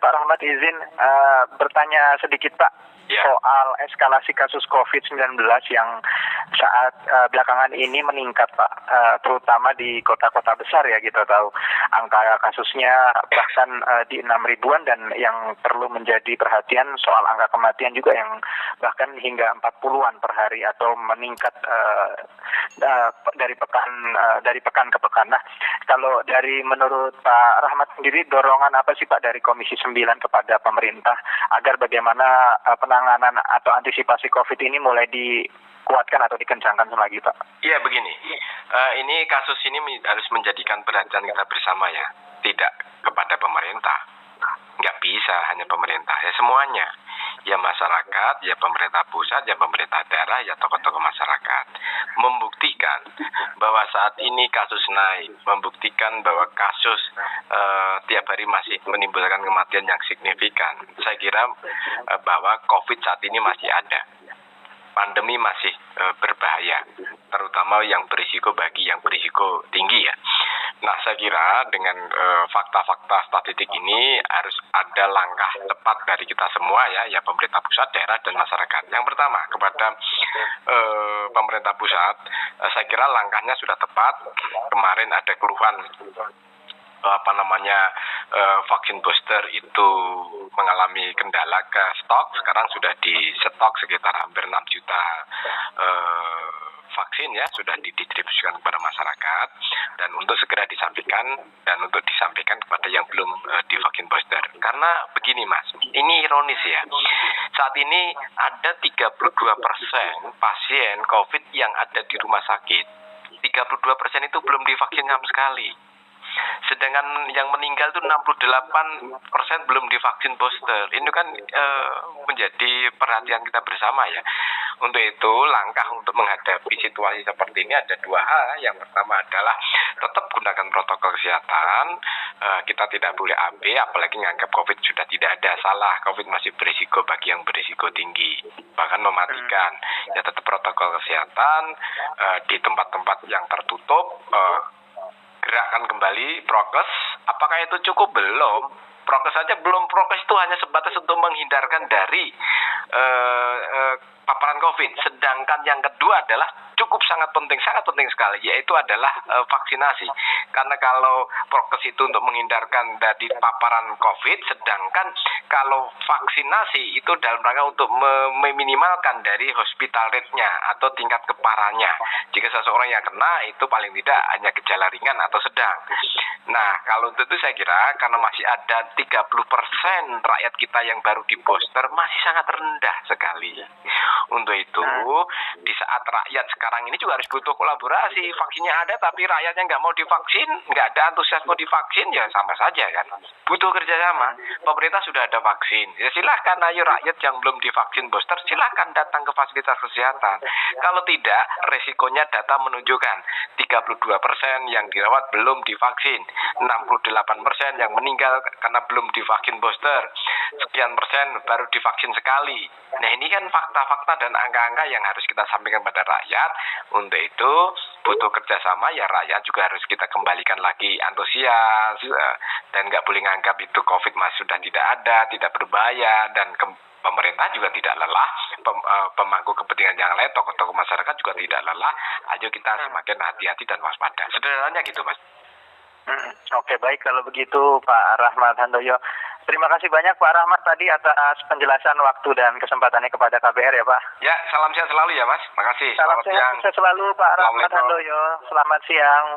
Pak Rahmat izin bertanya sedikit Pak soal eskalasi kasus COVID-19 yang saat belakangan ini meningkat Pak, terutama di kota-kota besar ya, kita tahu angka kasusnya bahkan di 6 ribuan, dan yang perlu menjadi perhatian soal angka kematian juga yang bahkan hingga 40-an per hari atau meningkat dari pekan ke pekan. Nah, kalau dari menurut Pak Rahmat sendiri, dorongan apa sih Pak dari Komisi 9 kepada pemerintah agar bagaimana penanganan atau antisipasi COVID ini mulai dikuatkan atau dikencangkan lagi Pak? Iya begini, ini kasus ini harus menjadikan perhatian kita bersama ya, tidak kepada pemerintah, nggak bisa hanya pemerintah, ya semuanya, ya masyarakat, ya pemerintah pusat, ya pemerintah daerah, ya tokoh-tokoh masyarakat, membuktikan bahwa saat ini kasus naik, membuktikan bahwa kasus tiap hari masih menimbulkan kematian yang signifikan. Saya kira bahwa COVID saat ini masih ada, pandemi masih berbahaya, terutama yang berisiko bagi yang berisiko tinggi ya. Nah, saya kira dengan fakta-fakta statistik ini harus ada langkah tepat dari kita semua ya pemerintah pusat, daerah, dan masyarakat. Yang pertama, kepada pemerintah pusat, saya kira langkahnya sudah tepat. Kemarin ada keluhan vaksin booster itu mengalami kendala ke stok. Sekarang sudah di stok sekitar hampir 6 juta vaksin ya, sudah didistribusikan kepada masyarakat dan untuk segera disampaikan kepada yang belum divaksin booster. Karena begini Mas, ini ironis ya, saat ini ada 32% pasien COVID yang ada di rumah sakit, 32% itu belum divaksin sama sekali. Sedangkan yang meninggal itu 68% belum divaksin booster. Ini kan menjadi perhatian kita bersama ya. Untuk itu, langkah untuk menghadapi situasi seperti ini ada dua hal. Yang pertama adalah tetap gunakan protokol kesehatan. Kita tidak boleh abai, apalagi menganggap COVID sudah tidak ada. Salah, COVID masih berisiko bagi yang berisiko tinggi, bahkan mematikan. Ya tetap protokol kesehatan di tempat-tempat yang tertutup. Gerakkan kembali prokes. Apakah itu cukup? Belum. Prokes saja belum. Prokes itu hanya sebatas untuk menghindarkan dari paparan COVID. Sedangkan yang kedua adalah cukup sangat penting sekali, yaitu adalah vaksinasi. Karena kalau prokes itu untuk menghindarkan dari paparan COVID, sedangkan kalau vaksinasi itu dalam rangka untuk meminimalkan dari hospital rate-nya atau tingkat keparahannya. Jika seseorang yang kena itu paling tidak hanya gejala ringan atau sedang. Nah, kalau itu saya kira karena masih ada 30% rakyat kita yang baru di booster masih sangat rendah sekali. Untuk itu, di saat rakyat sekarang ini juga harus butuh kolaborasi. Vaksinnya ada tapi rakyatnya nggak mau divaksin, nggak ada antusiasme divaksin, ya sama saja kan. Butuh kerjasama. Pemerintah sudah ada vaksin. Ya silahkan ayo rakyat yang belum divaksin booster, silahkan datang ke fasilitas kesehatan. Kalau tidak, resikonya data menunjukkan 32% yang dirawat belum divaksin, 68% yang meninggal karena belum divaksin booster, sekian persen baru divaksin sekali. Nah, ini kan fakta-fakta dan angka-angka yang harus kita sampaikan pada rakyat. Untuk itu butuh kerjasama ya, rakyat juga harus kita kembalikan lagi antusias dan nggak boleh nganggap itu COVID masih sudah tidak ada, tidak berbahaya, dan pemerintah juga tidak lelah, pemangku kepentingan yang lain, tokoh-tokoh masyarakat juga tidak lelah. Ayo kita semakin hati-hati dan waspada. Sederhananya gitu Mas. Oke, baik kalau begitu Pak Rahmat Handoyo. Terima kasih banyak Pak Rahmat tadi atas penjelasan waktu dan kesempatannya kepada KBR ya Pak. Ya, salam sehat selalu ya Mas. Makasih. Salam sehat selalu Pak Rahmat Handoyo. Selamat siang.